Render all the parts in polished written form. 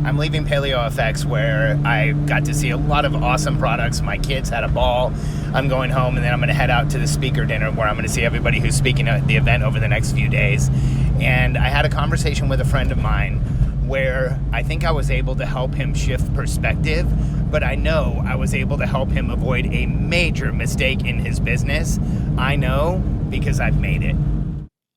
I'm leaving Paleo FX, where I got to see a lot of awesome products. My kids had a ball. I'm going home, and then I'm going to head out to the speaker dinner where I'm going to see everybody who's speaking at the event over the next few days. And I had a conversation with a friend of mine where I think I was able to help him shift perspective, but I know I was able to help him avoid a major mistake in his business. I know because I've made it.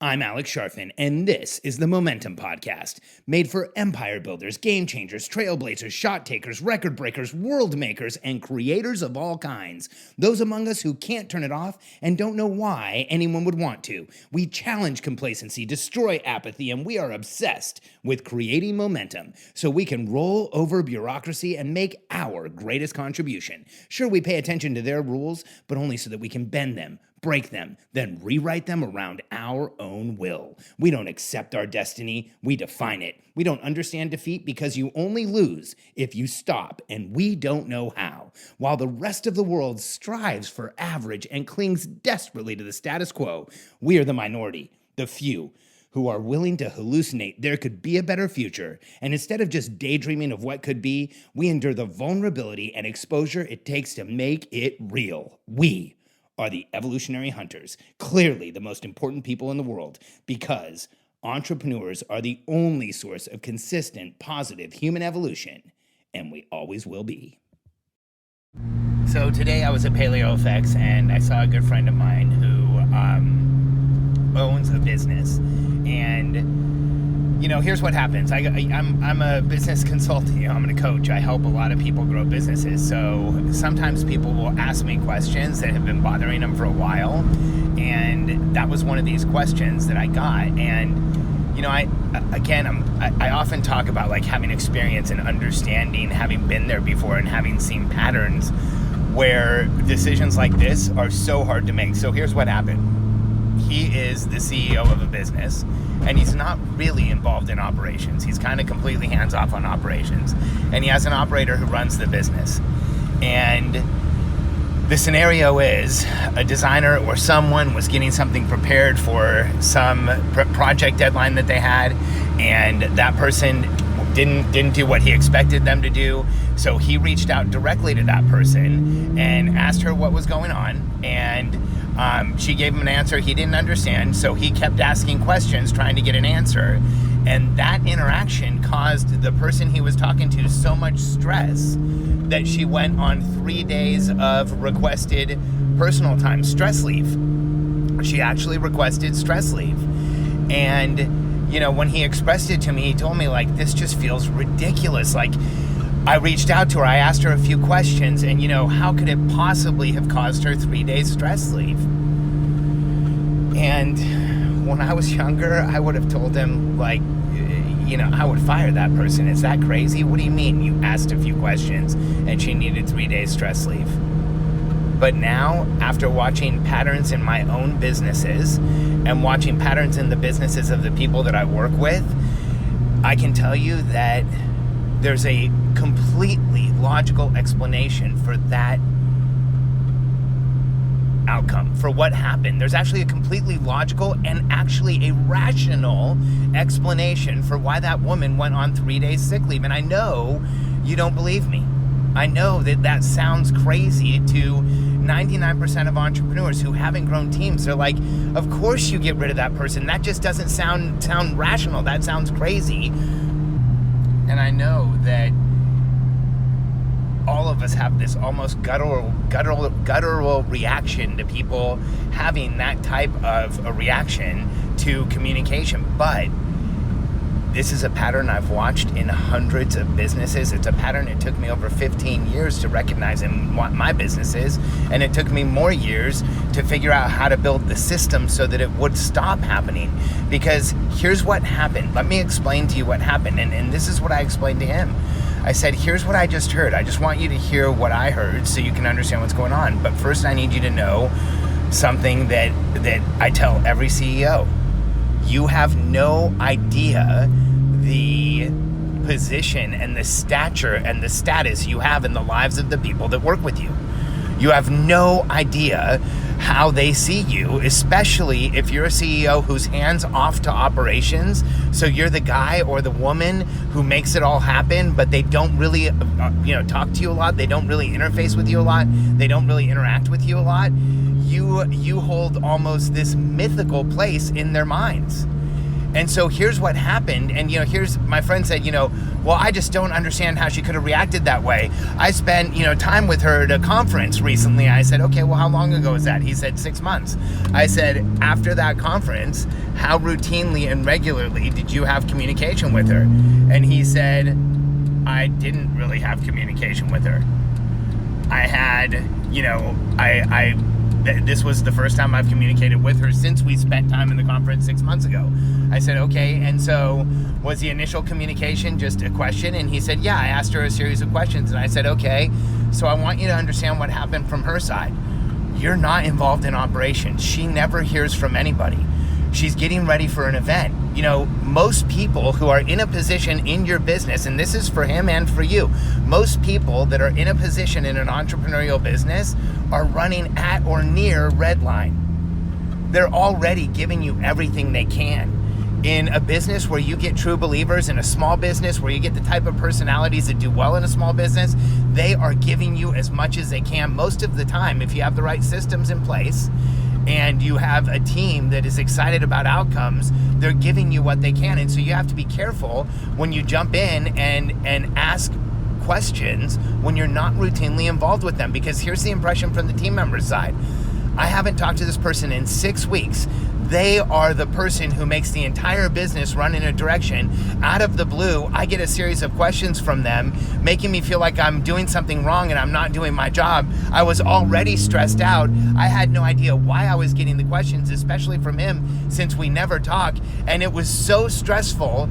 I'm Alex Sharfin, and this is the Momentum Podcast, made for empire builders, game changers, trailblazers, shot takers, record breakers, world makers, and creators of all kinds. Those among us who can't turn it off and don't know why anyone would want to. We challenge complacency, destroy apathy, and we are obsessed with creating momentum so we can roll over bureaucracy and make our greatest contribution. Sure, we pay attention to their rules, but only so that we can bend them, break them, then rewrite them around our own will. We don't accept our destiny, we define it. We don't understand defeat because you only lose if you stop, and we don't know how. While the rest of the world strives for average and clings desperately to the status quo, we are the minority, the few, who are willing to hallucinate there could be a better future, and instead of just daydreaming of what could be, we endure the vulnerability and exposure it takes to make it real. We are the evolutionary hunters, clearly the most important people in the world, because entrepreneurs are the only source of consistent, positive human evolution, and we always will be. So today I was at Paleo FX, and I saw a good friend of mine who owns a business, and here's what happens. I'm a business consultant. I'm a coach. I help a lot of people grow businesses. So sometimes people will ask me questions that have been bothering them for a while. And that was one of these questions that I got. And, I often talk about like having experience and understanding, having been there before and having seen patterns where decisions like this are so hard to make. So here's what happened. He is the CEO of a business, and he's not really involved in operations. He's kind of completely hands-off on operations. And he has an operator who runs the business. And the scenario is a designer or someone was getting something prepared for some project deadline that they had, and that person didn't do what he expected them to do. So he reached out directly to that person and asked her what was going on, and she gave him an answer he didn't understand, so he kept asking questions trying to get an answer. And that interaction caused the person he was talking to so much stress that she went on 3 days of requested personal time, stress leave. She actually requested stress leave. And, when he expressed it to me, he told me, like, this just feels ridiculous. Like, I reached out to her, I asked her a few questions, and, how could it possibly have caused her 3 days stress leave? And when I was younger, I would have told him, like, I would fire that person. Is that crazy? What do you mean you asked a few questions and she needed 3 days stress leave? But now, after watching patterns in my own businesses and watching patterns in the businesses of the people that I work with, I can tell you that there's a completely logical explanation for that outcome, for what happened. There's actually a completely logical and actually a rational explanation for why that woman went on 3 days sick leave. And I know you don't believe me. I know that sounds crazy to 99% of entrepreneurs who haven't grown teams. They're like, of course you get rid of that person. That just doesn't sound rational. That sounds crazy. And I know that all of us have this almost guttural reaction to people having that type of a reaction to communication. But this is a pattern I've watched in hundreds of businesses. It's a pattern it took me over 15 years to recognize in my businesses, and it took me more years to figure out how to build the system so that it would stop happening. Because here's what happened. Let me explain to you what happened, and this is what I explained to him. I said, here's what I just heard. I just want you to hear what I heard so you can understand what's going on. But first I need you to know something that I tell every CEO. You have no idea the position and the stature and the status you have in the lives of the people that work with you. You have no idea how they see you, especially if you're a CEO who's hands off to operations. So you're the guy or the woman who makes it all happen, but they don't really, talk to you a lot. They don't really interface with you a lot. They don't really interact with you a lot. You hold almost this mythical place in their minds. And so here's what happened. And, here's my friend said, well, I just don't understand how she could have reacted that way. I spent, time with her at a conference recently. I said, okay, well, how long ago was that? He said 6 months. I said, after that conference, how routinely and regularly did you have communication with her? And he said, I didn't really have communication with her. I had, this was the first time I've communicated with her since we spent time in the conference 6 months ago. I said, okay, and so was the initial communication just a question? And he said, yeah, I asked her a series of questions. And I said, okay, so I want you to understand what happened from her side. You're not involved in operations. She never hears from anybody. She's getting ready for an event. Most people who are in a position in your business, and this is for him and for you, most people that are in a position in an entrepreneurial business are running at or near red line. They're already giving you everything they can. In a business where you get true believers, in a small business where you get the type of personalities that do well in a small business, they are giving you as much as they can most of the time. If you have the right systems in place and you have a team that is excited about outcomes, they're giving you what they can. And so you have to be careful when you jump in and ask questions when you're not routinely involved with them. Because here's the impression from the team member side. I haven't talked to this person in 6 weeks. They are the person who makes the entire business run in a direction. Out of the blue, I get a series of questions from them, making me feel like I'm doing something wrong and I'm not doing my job. I was already stressed out. I had no idea why I was getting the questions, especially from him, since we never talk. And it was so stressful.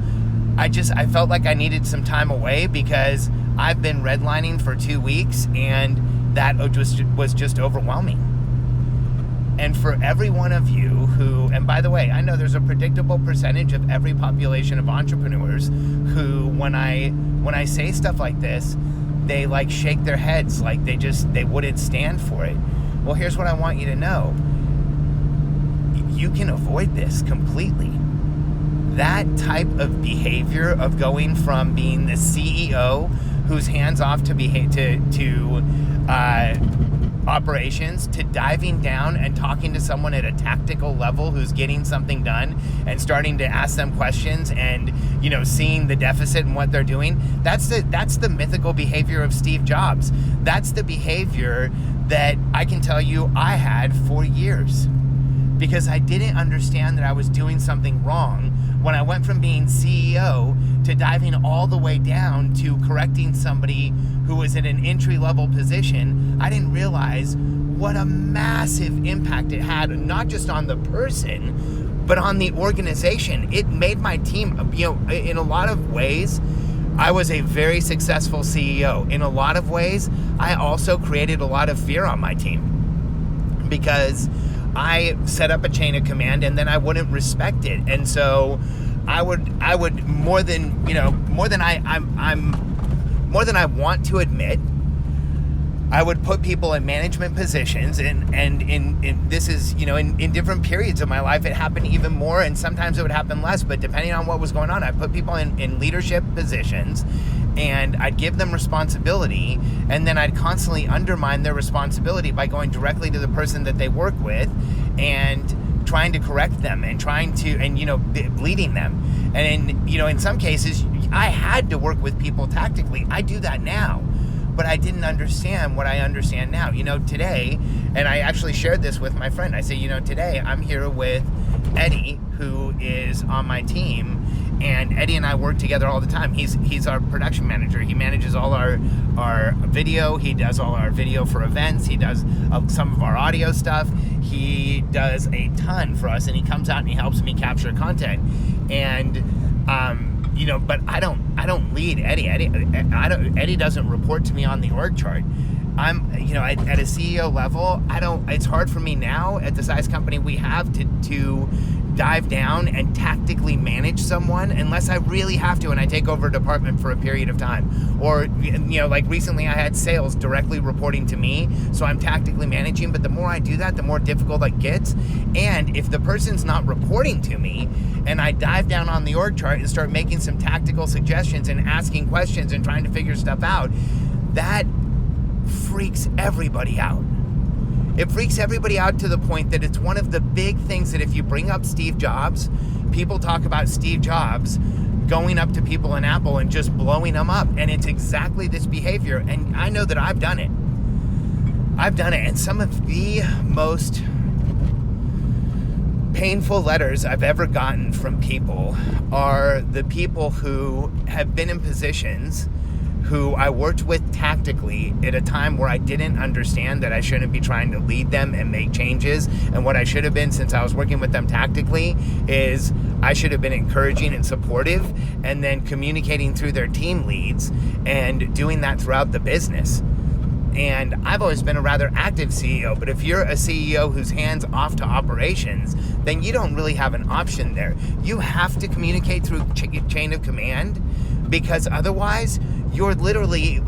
I felt like I needed some time away because I've been redlining for 2 weeks, and that was just overwhelming. And for every one of you who, and by the way, I know there's a predictable percentage of every population of entrepreneurs who, when I say stuff like this, they shake their heads like they wouldn't stand for it. Well, here's what I want you to know. You can avoid this completely. That type of behavior of going from being the CEO who's hands off to operations, to diving down and talking to someone at a tactical level who's getting something done and starting to ask them questions and seeing the deficit in what they're doing. That's the mythical behavior of Steve Jobs. That's the behavior that I can tell you I had for years, because I didn't understand that I was doing something wrong when I went from being CEO to diving all the way down to correcting somebody who was in an entry-level position. I didn't realize what a massive impact it had, not just on the person, but on the organization. It made my team, in a lot of ways, I was a very successful CEO. In a lot of ways, I also created a lot of fear on my team because I set up a chain of command and then I wouldn't respect it. And so I would more than I want to admit, I would put people in management positions, and in this is, in different periods of my life, it happened even more, and sometimes it would happen less, but depending on what was going on, I put people in leadership positions, and I'd give them responsibility, and then I'd constantly undermine their responsibility by going directly to the person that they work with and trying to correct them and leading them. And in some cases, I had to work with people tactically. I do that now, but I didn't understand what I understand now. Today, and I actually shared this with my friend. I say, today I'm here with Eddie, who is on my team, and Eddie and I work together all the time. He's our production manager. He manages all our video. He does all our video for events. He does some of our audio stuff. He does a ton for us, and he comes out and he helps me capture content. And but I don't lead Eddie. Eddie doesn't report to me on the org chart. I'm, at a CEO level, it's hard for me now at the size company we have to dive down and tactically manage someone unless I really have to and I take over a department for a period of time. Or, like recently I had sales directly reporting to me, so I'm tactically managing, but the more I do that, the more difficult it gets. And if the person's not reporting to me and I dive down on the org chart and start making some tactical suggestions and asking questions and trying to figure stuff out, that freaks everybody out. It freaks everybody out to the point that it's one of the big things that if you bring up Steve Jobs, people talk about Steve Jobs going up to people in Apple and just blowing them up. And it's exactly this behavior. And I know that I've done it. And some of the most painful letters I've ever gotten from people are the people who have been in positions who I worked with tactically at a time where I didn't understand that I shouldn't be trying to lead them and make changes. And what I should have been, since I was working with them tactically, is I should have been encouraging and supportive and then communicating through their team leads and doing that throughout the business. And I've always been a rather active CEO, but if you're a CEO who's hands off to operations, then you don't really have an option there. You have to communicate through chain of command, because otherwise you're literally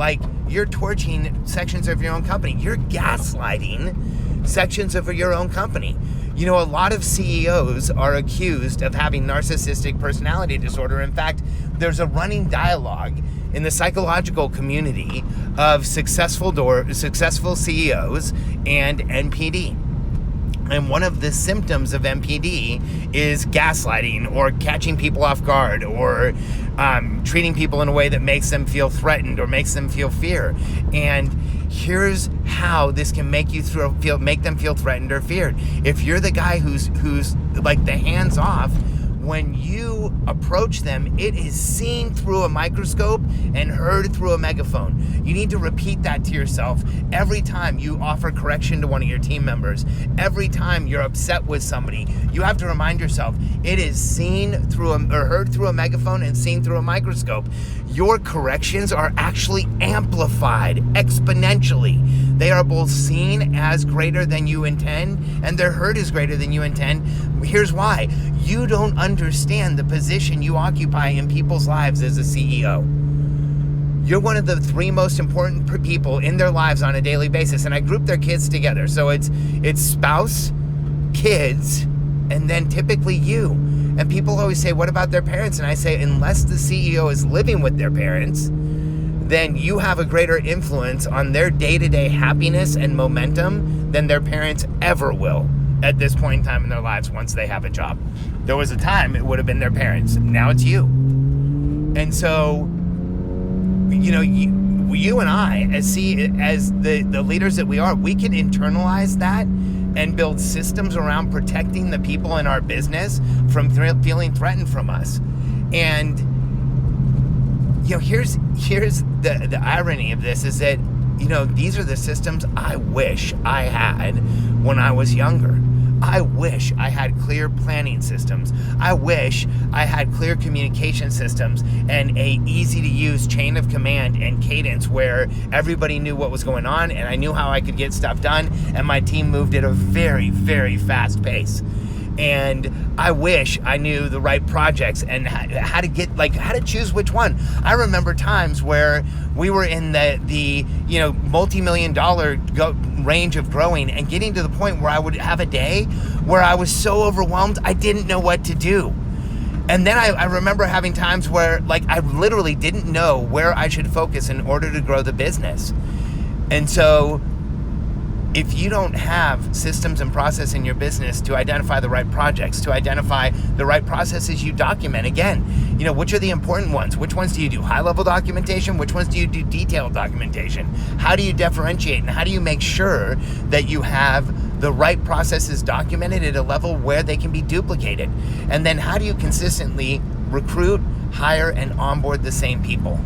you're torching sections of your own company. You're gaslighting sections of your own company. A lot of CEOs are accused of having narcissistic personality disorder. In fact, there's a running dialogue in the psychological community of successful CEOs and NPD. And one of the symptoms of NPD is gaslighting or catching people off guard or treating people in a way that makes them feel threatened or makes them feel fear. And here's how this can make them feel threatened or feared. If you're the guy who's like the hands off, when you approach them, it is seen through a microscope and heard through a megaphone. You need to repeat that to yourself every time you offer correction to one of your team members. Every time you're upset with somebody, you have to remind yourself, it is seen through or heard through a megaphone and seen through a microscope. Your corrections are actually amplified exponentially. They are both seen as greater than you intend, and they're heard as greater than you intend. Here's why. You don't understand the position you occupy in people's lives as a CEO. You're one of the 3 most important people in their lives on a daily basis, and I group their kids together. So it's spouse, kids, and then typically you. And people always say, what about their parents? And I say, unless the CEO is living with their parents, then you have a greater influence on their day-to-day happiness and momentum than their parents ever will at this point in time in their lives once they have a job. There was a time it would have been their parents. Now it's you. And so, you and I, as the leaders that we are, we can internalize that and build systems around protecting the people in our business from feeling threatened from us. And here's the irony of this is that these are the systems I wish I had when I was younger. I wish I had clear planning systems. I wish I had clear communication systems and a easy to use chain of command and cadence where everybody knew what was going on and I knew how I could get stuff done, and my team moved at a very, very fast pace. And I wish I knew the right projects and how to choose which one. I remember times where we were in the multi-million-dollar range of growing and getting to the point where I would have a day where I was so overwhelmed I didn't know what to do. And then I remember having times where I literally didn't know where I should focus in order to grow the business. And so if you don't have systems and process in your business to identify the right projects, to identify the right processes you document, again, which are the important ones? Which ones do you do high-level documentation? Which ones do you do detailed documentation? How do you differentiate, and how do you make sure that you have the right processes documented at a level where they can be duplicated? And then how do you consistently recruit, hire, and onboard the same people?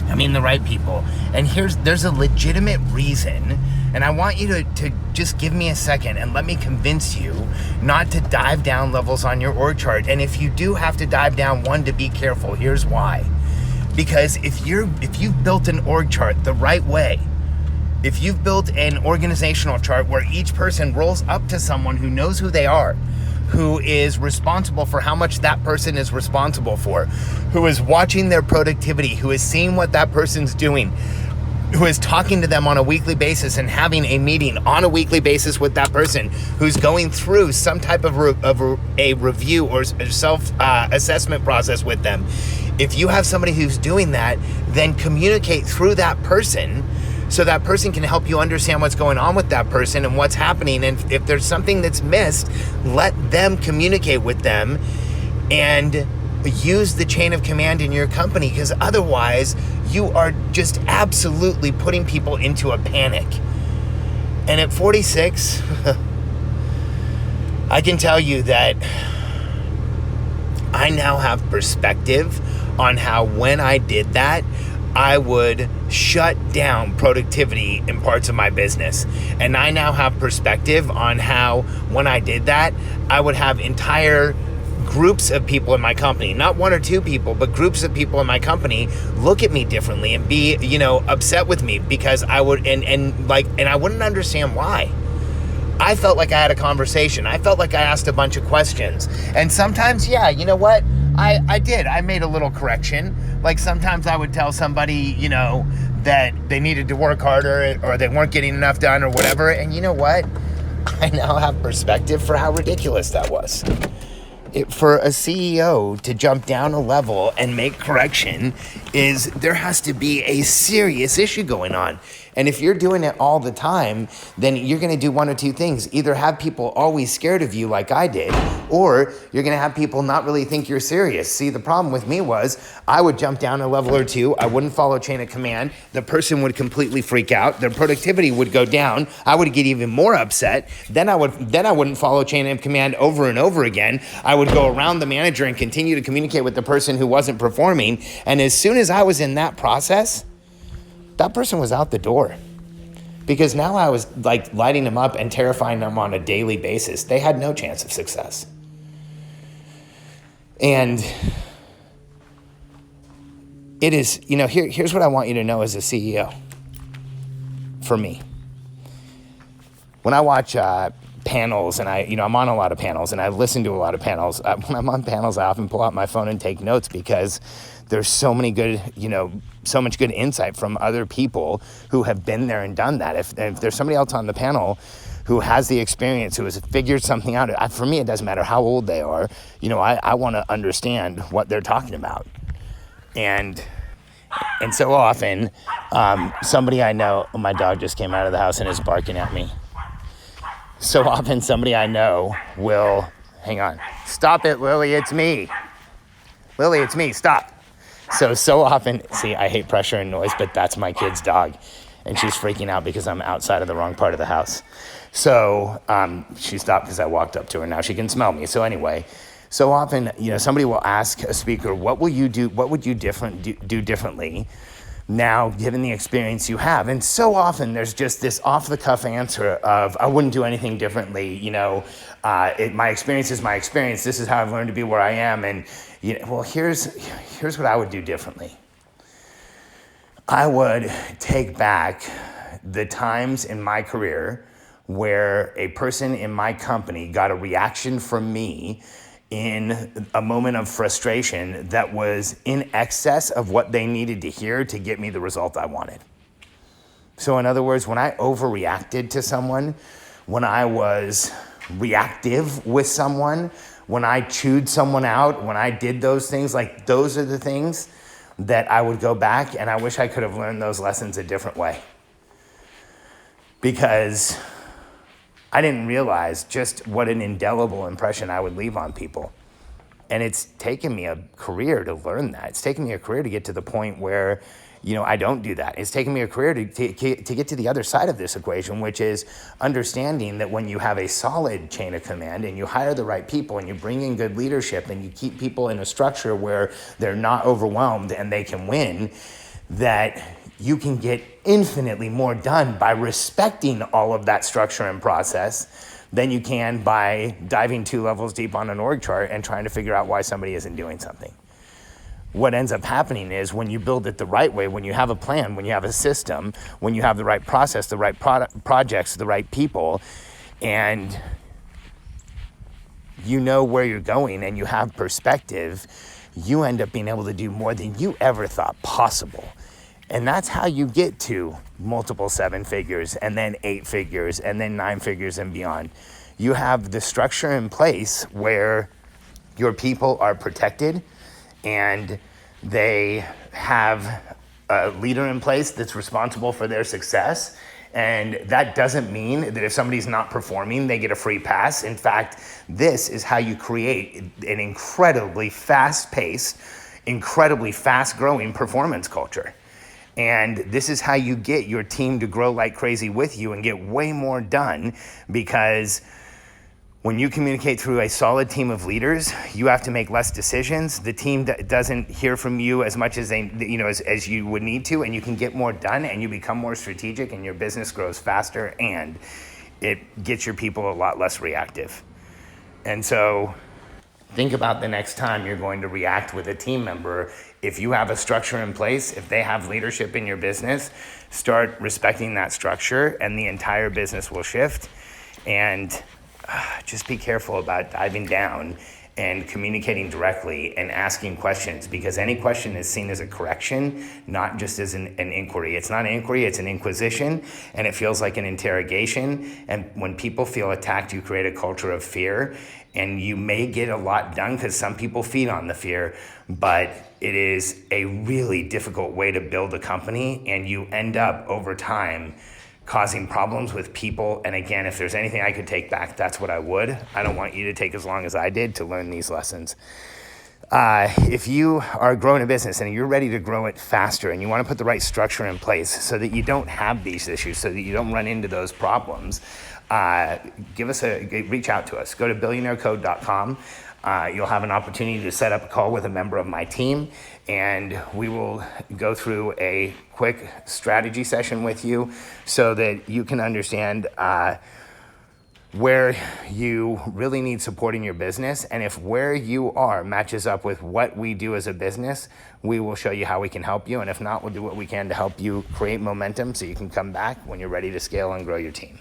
The right people. And there's a legitimate reason, and I want you to just give me a second and let me convince you not to dive down levels on your org chart. And if you do have to dive down one, to be careful. Here's why. Because if you've built an org chart the right way, if you've built an organizational chart where each person rolls up to someone who knows who they are, who is responsible for how much that person is responsible for, who is watching their productivity, who is seeing what that person's doing, who is talking to them on a weekly basis and having a meeting on a weekly basis with that person, who's going through some type of a review or self-assessment process with them. If you have somebody who's doing that, then communicate through that person so that person can help you understand what's going on with that person and what's happening. And if there's something that's missed, let them communicate with them and use the chain of command in your company, because otherwise you are just absolutely putting people into a panic. And at 46, I can tell you that I now have perspective on how when I did that, I would shut down productivity in parts of my business. And I now have perspective on how when I did that, I would have entire groups of people in my company, not one or two people, but groups of people in my company look at me differently and be, upset with me because I would, and I wouldn't understand why. I felt like I had a conversation. I felt like I asked a bunch of questions. And sometimes, yeah, you know what? I did. I made a little correction. Like sometimes I would tell somebody, that they needed to work harder or they weren't getting enough done or whatever. And you know what? I now have perspective for how ridiculous that was. For a CEO to jump down a level and make correction there has to be a serious issue going on. And if you're doing it all the time, then you're going to do one or two things. Either have people always scared of you like I did, or you're going to have people not really think you're serious. See, the problem with me was I would jump down a level or two. I wouldn't follow chain of command. The person would completely freak out. Their productivity would go down. I would get even more upset. Then I wouldn't follow chain of command over and over again. I would go around the manager and continue to communicate with the person who wasn't performing. And as soon as I was in that process, that person was out the door, because now I was like lighting them up and terrifying them on a daily basis. They had no chance of success. And it is, here's what I want you to know as a CEO. For me, when I watch panels and I'm on a lot of panels and I listen to a lot of panels, when I'm on panels, I often pull out my phone and take notes, because there's so many good, so much good insight from other people who have been there and done that. If there's somebody else on the panel who has the experience, who has figured something out, for me, it doesn't matter how old they are. I want to understand what they're talking about. And so often, somebody I know, my dog just came out of the house and is barking at me. So often somebody I know will, hang on, stop it, Lily, it's me. Lily, it's me, stop. So often, see, I hate pressure and noise, but that's my kid's dog. And she's freaking out because I'm outside of the wrong part of the house. So she stopped because I walked up to her. Now she can smell me. So anyway, so often, somebody will ask a speaker, what will you do? What would you do differently now, given the experience you have? And so often there's just this off-the-cuff answer of, I wouldn't do anything differently. My experience is my experience. This is how I've learned to be where I am. And well, here's what I would do differently. I would take back the times in my career where a person in my company got a reaction from me in a moment of frustration that was in excess of what they needed to hear to get me the result I wanted. So in other words, when I overreacted to someone, when I was reactive with someone, when I chewed someone out, when I did those things, like those are the things that I would go back, and I wish I could have learned those lessons a different way. Because I didn't realize just what an indelible impression I would leave on people. And it's taken me a career to learn that. It's taken me a career to get to the point where, I don't do that. It's taken me a career to get to the other side of this equation, which is understanding that when you have a solid chain of command and you hire the right people and you bring in good leadership and you keep people in a structure where they're not overwhelmed and they can win, that you can get infinitely more done by respecting all of that structure and process than you can by diving 2 levels deep on an org chart and trying to figure out why somebody isn't doing something. What ends up happening is when you build it the right way, when you have a plan, when you have a system, when you have the right process, the right projects, the right people, and you know where you're going and you have perspective, you end up being able to do more than you ever thought possible. And that's how you get to multiple 7 figures and then 8 figures and then 9 figures and beyond. You have the structure in place where your people are protected and they have a leader in place that's responsible for their success. And that doesn't mean that if somebody's not performing, they get a free pass. In fact, this is how you create an incredibly fast-paced, incredibly fast-growing performance culture. And this is how you get your team to grow like crazy with you and get way more done, because when you communicate through a solid team of leaders, you have to make less decisions. The team doesn't hear from you as much as as you would need to, and you can get more done and you become more strategic and your business grows faster and it gets your people a lot less reactive. And so think about the next time you're going to react with a team member. If you have a structure in place, if they have leadership in your business, start respecting that structure and the entire business will shift. And just be careful about diving down and communicating directly and asking questions, because any question is seen as a correction, not just as an inquiry. It's not an inquiry, it's an inquisition, and it feels like an interrogation. And when people feel attacked, you create a culture of fear, and you may get a lot done because some people feed on the fear, but it is a really difficult way to build a company, and you end up over time causing problems with people. And again, if there's anything I could take back, that's what I would. I don't want you to take as long as I did to learn these lessons. If you are growing a business and you're ready to grow it faster and you want to put the right structure in place so that you don't have these issues, so that you don't run into those problems, reach out to us. Go to billionairecode.com. You'll have an opportunity to set up a call with a member of my team, and we will go through a quick strategy session with you so that you can understand where you really need support in your business. And if where you are matches up with what we do as a business, we will show you how we can help you. And if not, we'll do what we can to help you create momentum so you can come back when you're ready to scale and grow your team.